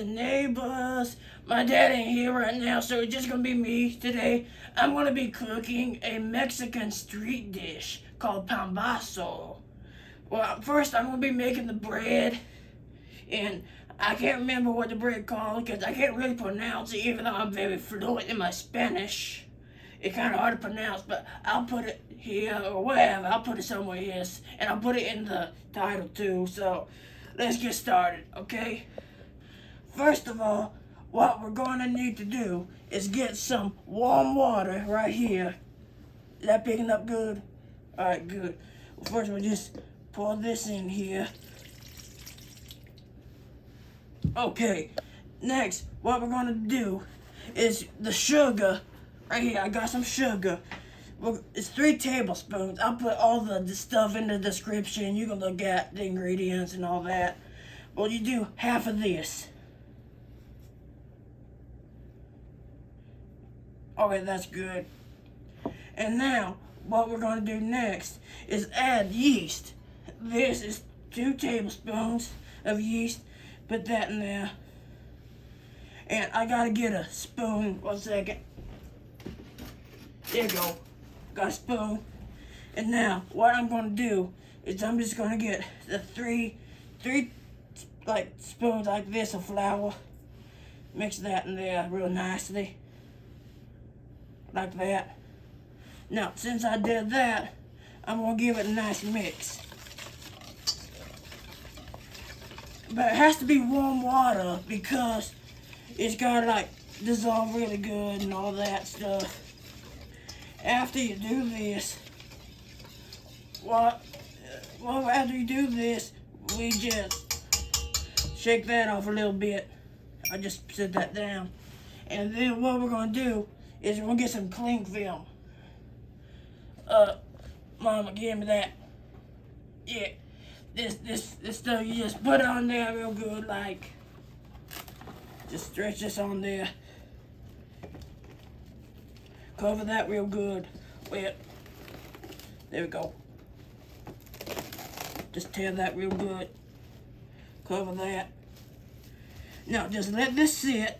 Listen, neighbors, my dad ain't here right now, so it's just gonna be me today. I'm gonna be cooking a Mexican street dish called Pambazo. Well, first I'm gonna be making the bread, and I can't remember what the bread called because I can't really pronounce it, even though I'm very fluent in my Spanish. It's kind of hard to pronounce, but I'll put it here or wherever. I'll put it somewhere here, and I'll put it in the title too. So let's get started, okay? First of all, what we're going to need to do is get some warm water right here. Is that picking up good? All right, good. First, we'll just pour this in here. Okay, next, what we're going to do is the sugar. Right here, I got some sugar. Well, it's 3 tablespoons. I'll put all the stuff in the description. You can look at the ingredients and all that. Well, you do half of this. Okay, that's good. And now, what we're going to do next is add yeast. This is 2 tablespoons of yeast. Put that in there. And I gotta get a spoon. 1 second. There you go. Got a spoon. And now, what I'm gonna do is I'm just gonna get the three like spoons like this of flour. Mix that in there real nicely. Like that. Now, since I did that, I'm gonna give it a nice mix. But it has to be warm water because it's gotta like dissolve really good and all that stuff. After you do this, after you do this, we just shake that off a little bit. I just set that down. And then what we're gonna do is we're gonna get some cling film. Mama, give me that. Yeah, this stuff, you just put it on there real good, like, just stretch this on there. Cover that real good. Wait, there we go. Just tear that real good. Cover that. Now, just let this sit.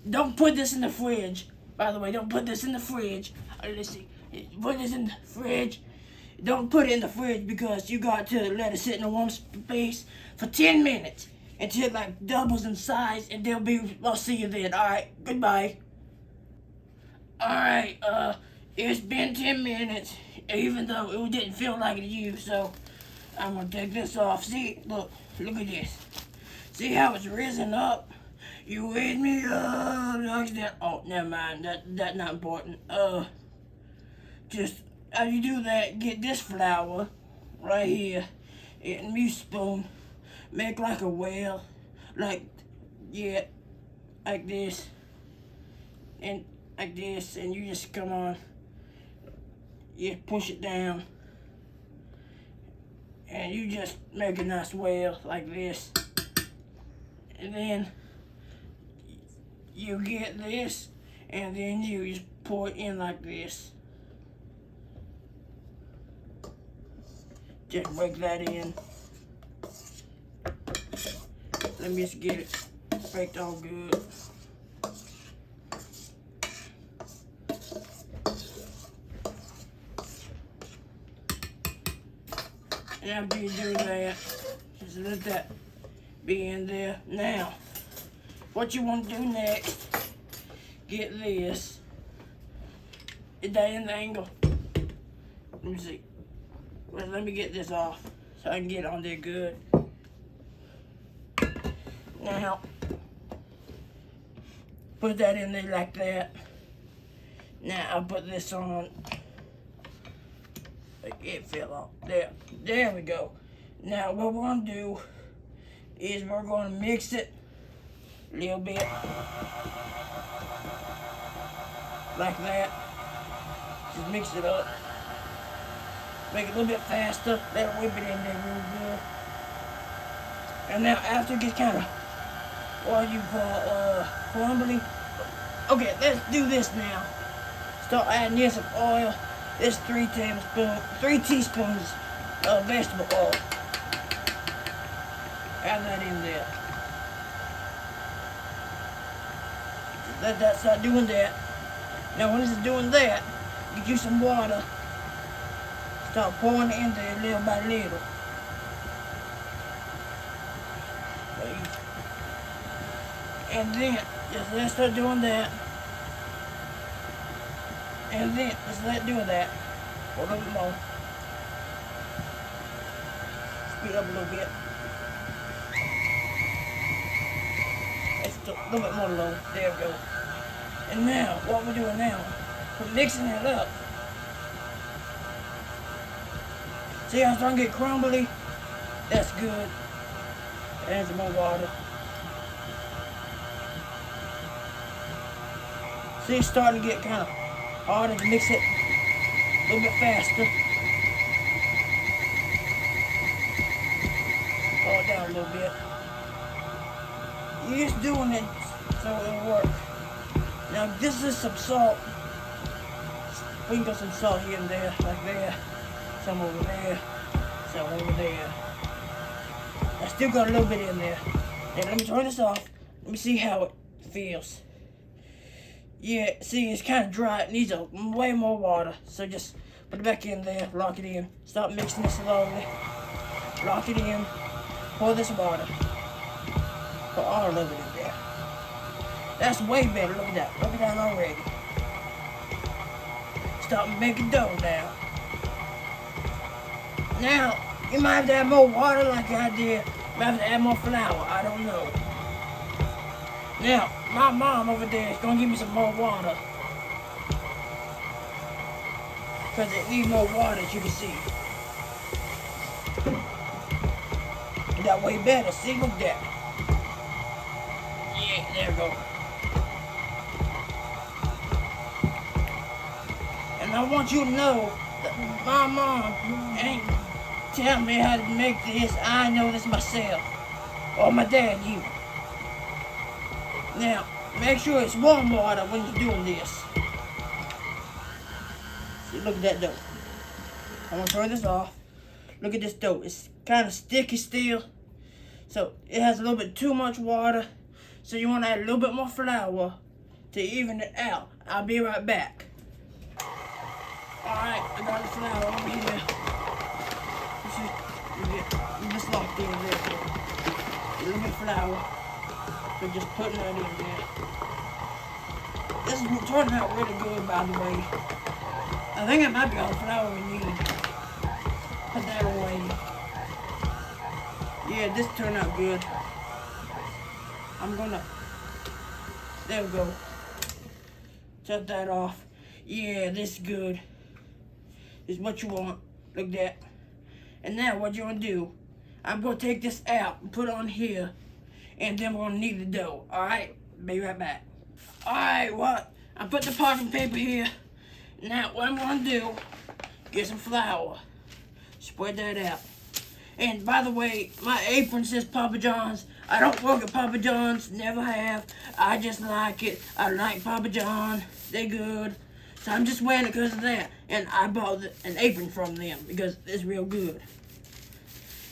Don't put this in the fridge. By the way, don't put this in the fridge. Let's see. Put this in the fridge. Don't put it in the fridge because you got to let it sit in a warm space for 10 minutes until it like doubles in size, and I'll see you then. Alright, goodbye. Alright, it's been 10 minutes, even though it didn't feel like it to you, so I'm gonna take this off. See, look at this. See how it's risen up? You with me? Like that. Oh, never mind. That's not important. Just as you do that, get this flour right here and me spoon. Make like a whale, like this, and like this, and you just come on. You push it down, and you just make a nice whale like this, and then you get this, and then you just pour it in like this. Just break that in. Let me just get it baked all good. And after you do that, just let that be in there. Now, what you want to do next, get this. Is that in the angle? Let me see. Well, let me get this off so I can get on there good. Now, put that in there like that. Now, I'll put this on. It fell off. There we go. Now, what we're going to do is we're going to mix it a little bit. Like that. Just mix it up. Make it a little bit faster. Let it whip it in there real good. And now, after it gets kind of what you call crumbly. Okay, let's do this now. Start adding this of oil. This 3 teaspoons of vegetable oil. Add that in there. let that start doing that. Now when it's doing that, get you some water. Start pouring it in there little by little. And then just let it start doing that. And then just let it do that. A little bit more. Speed up a little bit. It's a little bit more low. There we go. And now, what we're doing now, we're mixing it up. See how it's starting to get crumbly? That's good. Add some more water. See, it's starting to get kind of harder to mix it a little bit faster. Slow it down a little bit. You're just doing it so it'll work. Now this is some salt. Sprinkle some salt here and there, like there. Some over there. Some over there. I still got a little bit in there. Now let me turn this off. Let me see how it feels. Yeah, see, it's kind of dry. It needs way more water. So just put it back in there, lock it in. Start mixing it slowly. Lock it in. Pour this water. Put all of it in there. That's way better. Look at that. Look at that already. Start making dough now. Now, you might have to add more water like I did. You might have to add more flour. I don't know. Now, my mom over there is going to give me some more water. Because it needs more water, as you can see. That way better. See, look at that. Yeah, there we go. And I want you to know that my mom ain't telling me how to make this. I know this myself. Or my dad, you. Now, make sure it's warm water when you're doing this. See, look at that dough. I'm gonna turn this off. Look at this dough. It's kind of sticky still. So, it has a little bit too much water. So, you want to add a little bit more flour to even it out. I'll be right back. Alright, I got the flour over here. You just locked in there. A little bit of flour. So just putting that in there. This is turning out really good, by the way. I think it might be all the flour we need. Put that away. Yeah, this turned out good. I'm gonna... There we go. Shut that off. Yeah, this is good. This is what you want. Look at that. And now what you want to do, I'm going to take this out and put it on here. And then we're going to knead the dough. Alright? Be right back. Alright, what? I put the parchment paper here. Now, what I'm going to do, get some flour. Spread that out. And by the way, my apron says Papa John's. I don't work at Papa John's. Never have. I just like it. I like Papa John. They're good. So I'm just wearing it because of that. And I bought an apron from them because it's real good.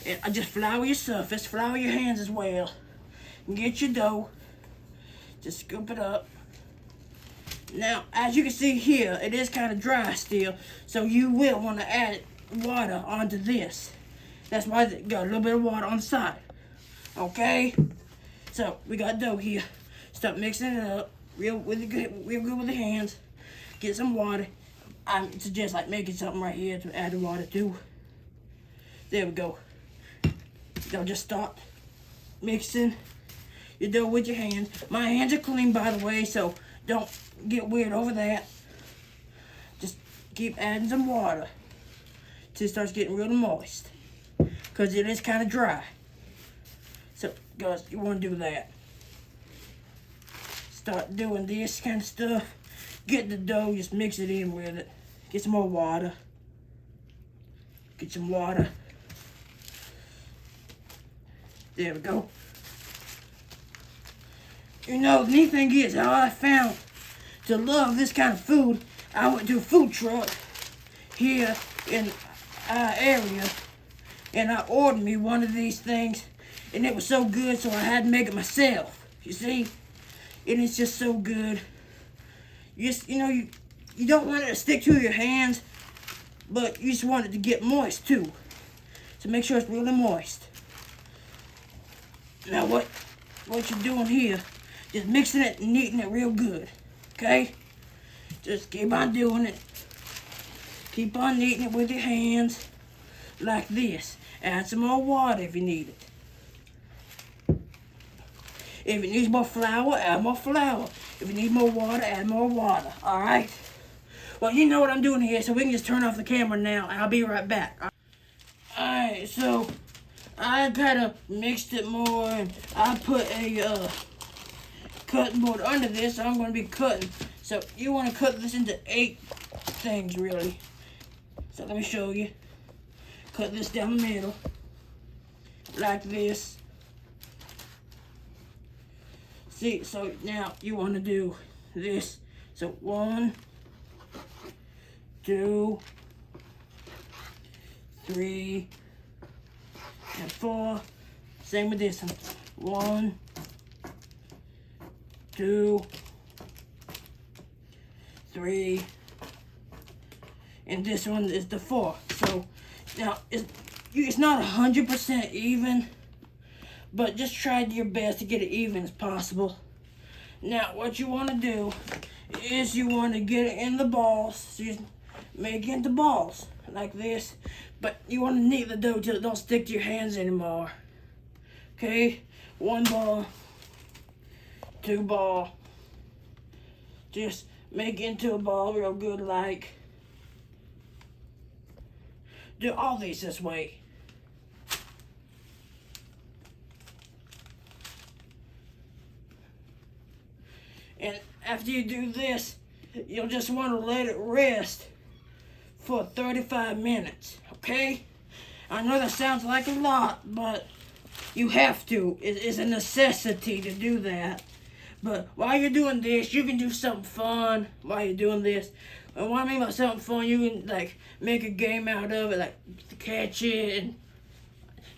And I just flour your surface. Flour your hands as well. And get your dough. Just scoop it up. Now, as you can see here, it is kind of dry still. So you will want to add water onto this. That's why it got a little bit of water on the side. Okay? So, we got dough here. Start mixing it up. Real good with the hands. Get some water. I suggest like making something right here to add the water to. There we go. Now just start mixing your dough with your hands. My hands are clean, by the way, so don't get weird over that. Just keep adding some water till it starts getting real moist, because it is kind of dry. So, guys, you want to do that. Start doing this kind of stuff. Get the dough, just mix it in with it. Get some more water. Get some water. There we go. You know, the neat thing is how I found to love this kind of food. I went to a food truck here in our area, and I ordered me one of these things, and it was so good, so I had to make it myself. You see, and it's just so good. You don't want it to stick to your hands, but you just want it to get moist too. So make sure it's really moist. Now what you're doing here, just mixing it and kneading it real good, okay? Just keep on doing it. Keep on kneading it with your hands, like this. Add some more water if you need it. If it needs more flour, add more flour. If you need more water, add more water, all right? Well, you know what I'm doing here, so we can just turn off the camera now, and I'll be right back. All right, so I kind of mixed it more, and I put a cutting board under this, so I'm going to be cutting. So you want to cut this into 8 things, really. So let me show you. Cut this down the middle, like this. See, so now you want to do this. So 1, 2, 3, and 4. Same with this one. 1, 2, 3, and this one is the 4. So now it's not 100% even, but just try your best to get it even as possible. Now what you want to do is you want to get it in the balls. So you make it into balls like this, but you want to knead the dough till it don't stick to your hands anymore. Okay, 1 ball, 2 ball. Just make it into a ball real good, like. Do all these this way. And after you do this, you'll just want to let it rest for 35 minutes, okay? I know that sounds like a lot, but you have to. It's a necessity to do that. But while you're doing this, you can do something fun while you're doing this. And what I mean by something fun, you can like make a game out of it, like catch it. And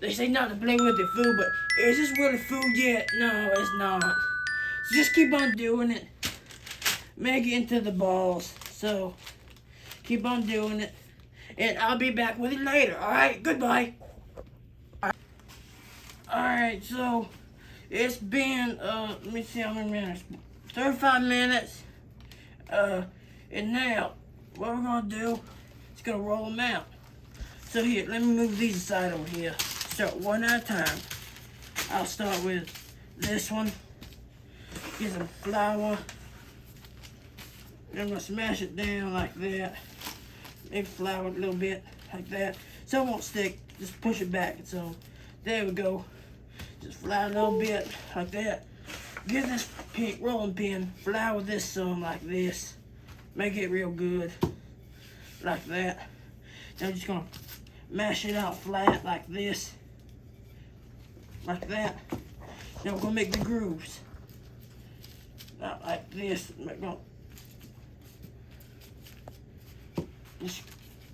they say not to play with the food, but is this really food yet? No, it's not. So just keep on doing it. Make it into the balls. So keep on doing it. And I'll be back with you later. Alright, goodbye. Alright, so it's been let me see how many minutes. 35 minutes. And now what we're gonna do is gonna roll them out. So here, let me move these aside over here. Start one at a time. I'll start with this one. Get some flour. I'm gonna smash it down like that. Maybe flour a little bit like that. So it won't stick. Just push it back. So there we go. Just flour a little bit like that. Get this pink rolling pin. Flour this some like this. Make it real good like that. Now I'm just gonna mash it out flat like this. Like that. Now we're gonna make the grooves. Not like this.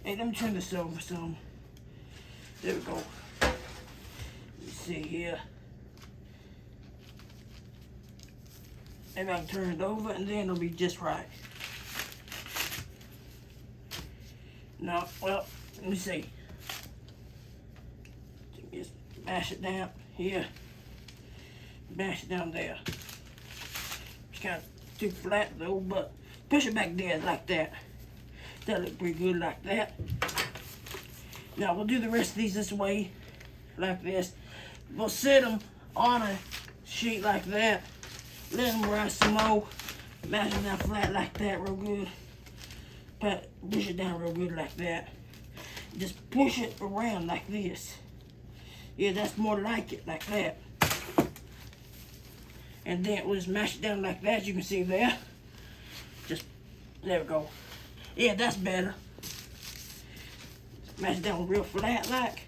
Hey, let me turn this over some. There we go. Let's see here. Maybe I can turn it over and then it'll be just right. No, well, let me see. Just mash it down here. Mash it down there. It's kind of too flat though, but push it back there like that. That look pretty good like that. Now we'll do the rest of these this way, like this. We'll set them on a sheet like that. Let them rise some more. Mash it down flat like that real good. Push it down real good like that. Just push it around like this. Yeah, that's more like it, like that. And then we'll just mash it down like that, you can see there. Just, there we go. Yeah, that's better. Mash it down real flat like.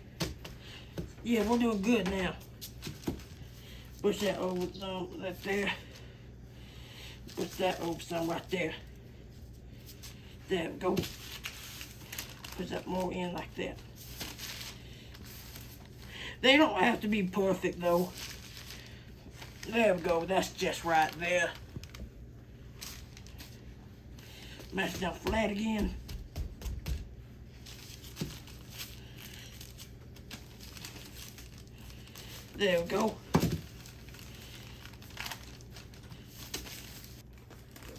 Yeah, we're doing good now. Push that over some right there. Push that over some right there. There we go. Push that more in like that. They don't have to be perfect though. There we go, that's just right there. Mash it down flat again. There we go.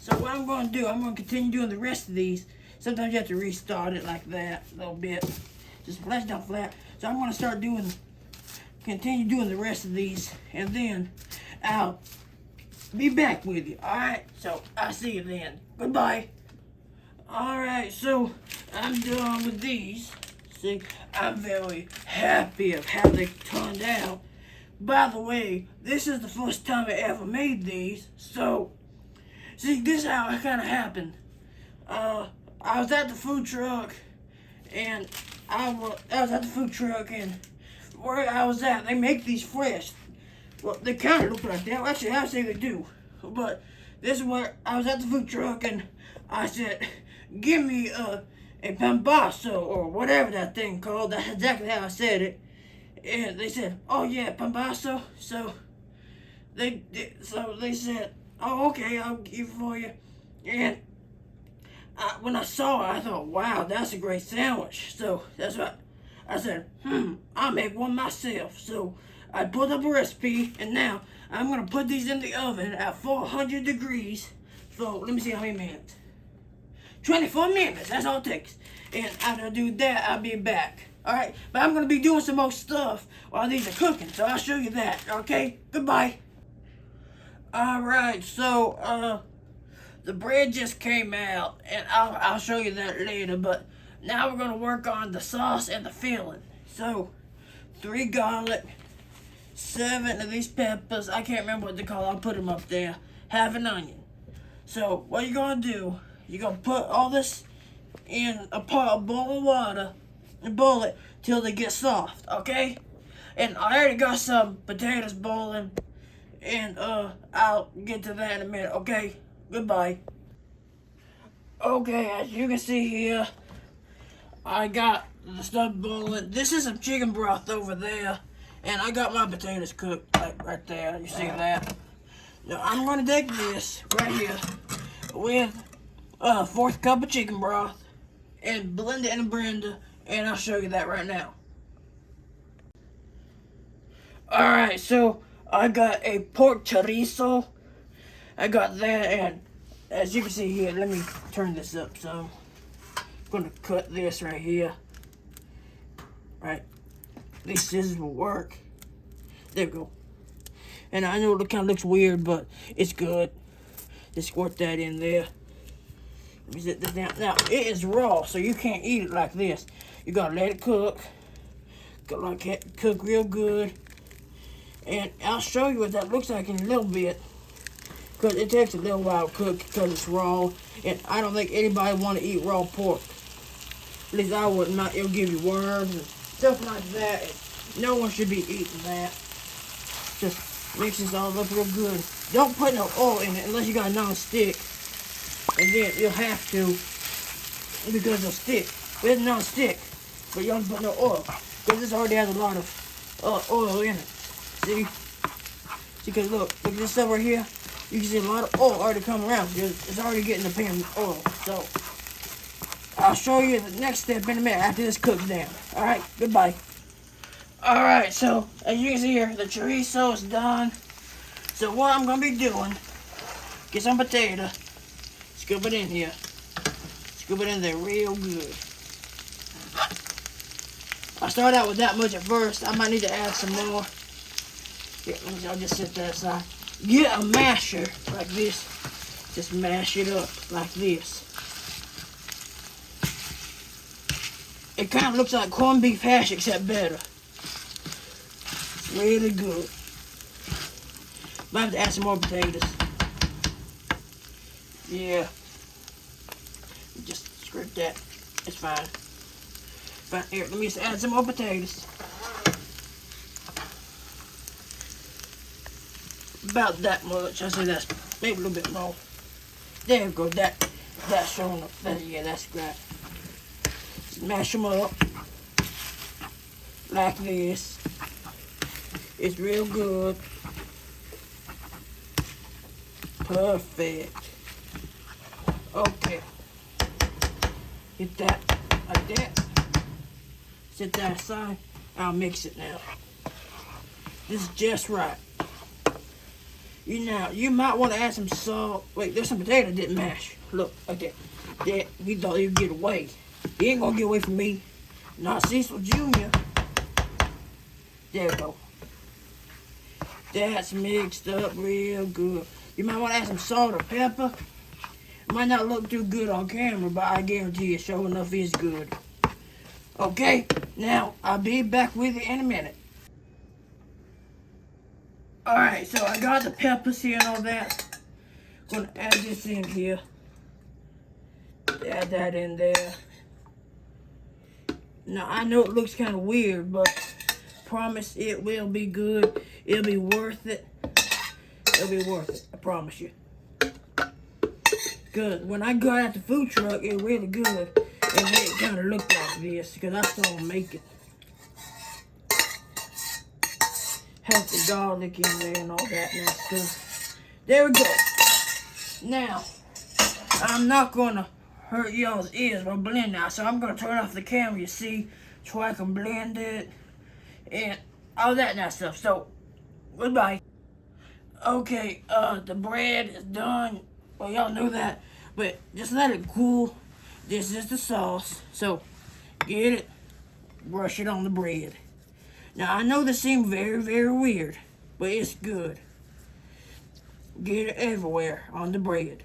So what I'm going to do, I'm going to continue doing the rest of these. Sometimes you have to restart it like that a little bit. Just flash down flat. So I'm going to continue doing the rest of these, and then I'll be back with you. Alright, so I'll see you then. Goodbye. Alright, so I'm done with these. See, I'm very happy of how they turned out. By the way, this is the first time I ever made these, so see, this is how it kind of happened. I was at the food truck, and where I was at, they make these fresh. Well, they kind of look like that. Actually, I say they do. But this is where I was at the food truck, and I said, give me a Pambazo, or whatever that thing called. That's exactly how I said it. And they said, oh yeah, Pambazo. So they said, oh okay, I'll give it for you. And when I saw it, I thought, wow, that's a great sandwich. So that's what I said, I'll make one myself. So I pulled up a recipe, and now I'm gonna put these in the oven at 400 degrees. So let me see how many minutes. 24 minutes, that's all it takes. And after I do that, I'll be back. Alright, but I'm gonna be doing some more stuff while these are cooking, so I'll show you that, okay? Goodbye. Alright, so the bread just came out, and I'll show you that later, but now we're gonna work on the sauce and the filling. So 3 garlic, 7 of these peppers, I can't remember what they're called, I'll put them up there, half an onion. So what you're gonna do, you're gonna put all this in a bowl of water and boil it till they get soft, okay? And I already got some potatoes boiling, and I'll get to that in a minute, okay? Goodbye. Okay, as you can see here, I got the stuff boiling. This is some chicken broth over there, and I got my potatoes cooked like right there. You see that? Now I'm gonna take this right here with a 1/4 cup of chicken broth and blend it in a blender, and I'll show you that right now. Alright, so I got a pork chorizo. I got that, and as you can see here, let me turn this up some. I'm gonna cut this right here. Right. These scissors will work. There we go. And I know it kind of looks weird, but it's good. Just squirt that in there. Let me set this down. Now, it is raw, so you can't eat it like this. You gotta let it cook. Cook real good. And I'll show you what that looks like in a little bit. Because it takes a little while to cook because it's raw. And I don't think anybody want to eat raw pork. At least I wouldn't. It'll give you worms and stuff like that. And no one should be eating that. Just mix this all up real good. Don't put no oil in it unless you got a non-stick. And then you'll have to, because it'll stick. But it's non-stick. But you don't put no oil. Because this already has a lot of oil in it. See? Because look at this stuff right here. You can see a lot of oil already coming around. It's already getting the pan oil. So I'll show you the next step in a minute after this cooks down. Alright, goodbye. Alright, so as you can see here, the chorizo is done. So what I'm gonna be doing, get some potato, scoop it in here. Scoop it in there real good. I started out with that much at first. I might need to add some more. Here, I'll just set that aside. Get a masher like this. Just mash it up like this. It kind of looks like corned beef hash except better. Really good. Might have to add some more potatoes. Yeah. Just scrape that. It's fine. But here, let me just add some more potatoes. About that much. I say that's maybe a little bit more. There we go. That's showing up. Yeah, that's great. Smash them up like this. It's real good. Perfect. Okay. Hit that like that. Set that aside. I'll mix it now. This is just right. You might want to add some salt. Wait, there's some potato didn't mash. Look, like that. That he thought he'd get away. He ain't gonna get away from me. Not Cecil Jr. There we go. That's mixed up real good. You might want to add some salt or pepper. It might not look too good on camera, but I guarantee you, sure enough, is good. Okay, now I'll be back with you in a minute. Alright, so I got the peppers here and all that. Gonna add this in here. Add that in there. Now, I know it looks kind of weird, but promise it will be good. It'll be worth it. It'll be worth it, I promise you. Because when I got at the food truck, it was really good. And it kind of looked like this, because I saw them make it. Have the garlic in there and all that and that stuff. There we go. Now, I'm not going to hurt y'all's ears by blending now, so I'm going to turn off the camera, you see, so I can blend it and all that and that stuff. So, goodbye. Okay, the bread is done. Well, y'all knew that, but just let it cool. This is the sauce, so get it, brush it on the bread. Now, I know this seems very, very weird, but it's good. Get it everywhere on the bread.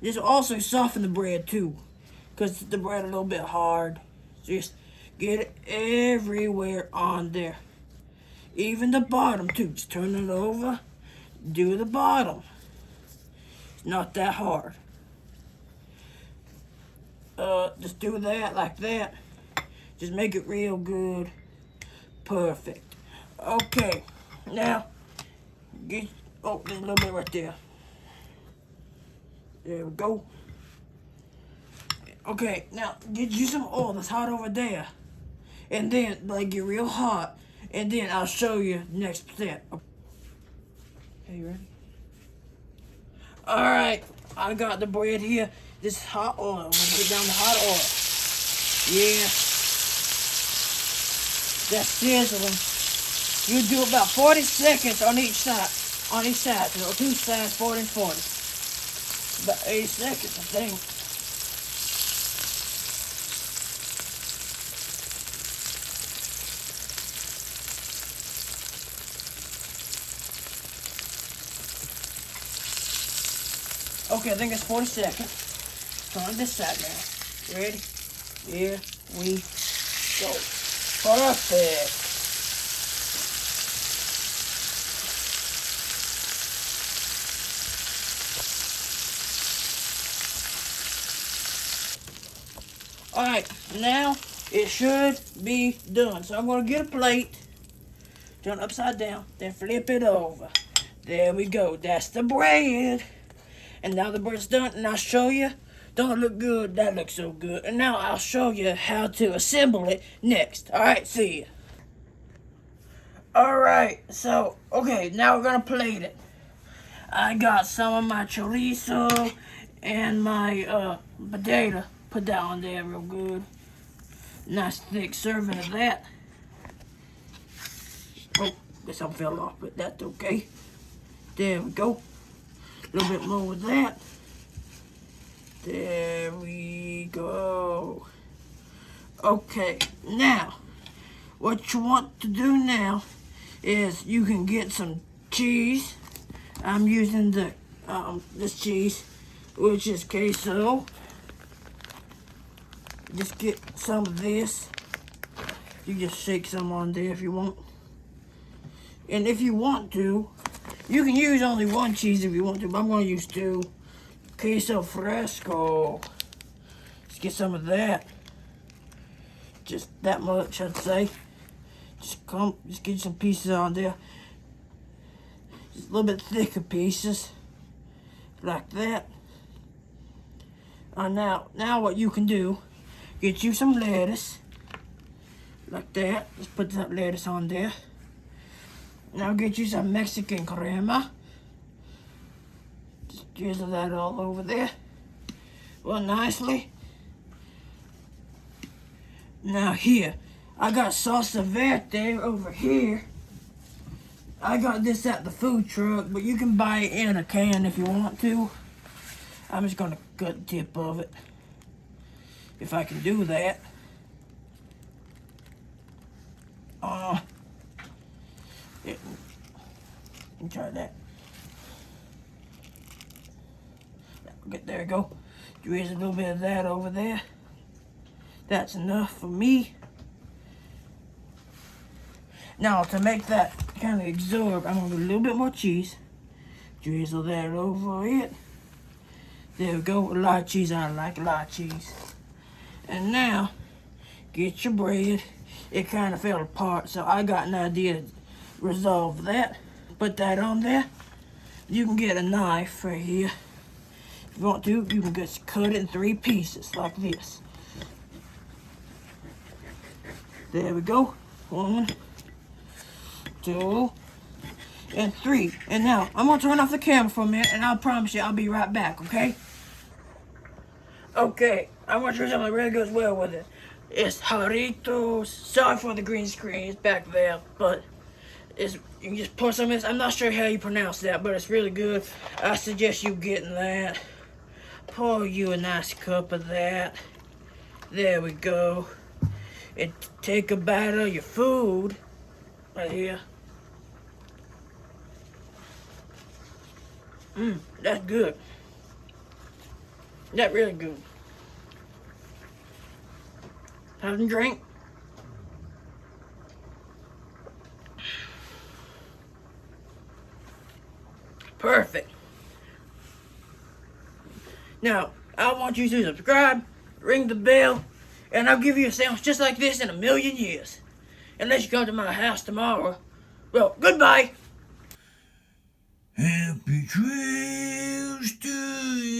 This will also soften the bread, too, because the bread a little bit hard. Just get it everywhere on there. Even the bottom, too. Just turn it over. Do the bottom. It's not that hard. Just do that like that. Just make it real good. Perfect. Okay. Now, there's a little bit right there. There we go. Okay, now get you some oil that's hot over there. And then, like, get real hot. And then I'll show you next step. Okay, you ready? Alright, I got the bread here. This hot oil. I'm gonna put down the hot oil. Yeah. That's sizzling. You do about 40 seconds on each side. On each side. So two sides, 40 and 40. About 80 seconds, I think. Okay, I think it's 40 seconds. Turn on this side now. Ready? Here we go. Perfect. Alright, now it should be done. So I'm going to get a plate, turn it upside down, then flip it over. There we go. That's the bread. And now the bread's done, and I'll show you. Don't it look good? That looks so good. And now I'll show you how to assemble it next. Alright, see ya. Alright, so, okay, now we're going to plate it. I got some of my chorizo and my potato. Put that on there real good. Nice thick serving of that. Oh, guess I fell off, but that's okay. There we go. A little bit more with that. There we go. Okay, now, what you want to do now is you can get some cheese. I'm using the this cheese, which is queso. Just get some of this. You just shake some on there if you want. And if you want to, you can use only one cheese if you want to, but I'm going to use two. Queso fresco. Let's get some of that. Just that much, I'd say. Just get you some pieces on there. Just a little bit thicker pieces. Like that. Now what you can do, get you some lettuce. Like that. Just put that lettuce on there. Now get you some Mexican crema. Just drizzle that all over there. Well, nicely. Now here, I got salsa verde over here. I got this at the food truck, but you can buy it in a can if you want to. I'm just gonna cut the tip of it, if I can do that. Try that. Okay, there we go. There's a little bit of that over there. That's enough for me. Now, to make that kind of absorb, I'm gonna do a little bit more cheese. Drizzle that over it. There we go. A lot of cheese. I like a lot of cheese. And now, get your bread. It kind of fell apart, so I got an idea to resolve that. Put that on there. You can get a knife right here. If you want to, you can just cut it in 3 pieces like this. There we go. 1, 2, and 3. And now, I'm gonna turn off the camera for a minute, and I'll promise you I'll be right back, okay? Okay, I'm gonna try something that really goes well with it. It's Jarritos. Sorry for the green screen, it's back there, but you can just pour some of this. I'm not sure how you pronounce that, but it's really good. I suggest you getting that. Pour you a nice cup of that. There we go. And take a bite of your food right here. That's good. That's really good. Have a drink. Perfect. Now, I want you to subscribe, ring the bell, and I'll give you a sandwich just like this in a million years. Unless you come to my house tomorrow. Well, goodbye. Happy trails to you.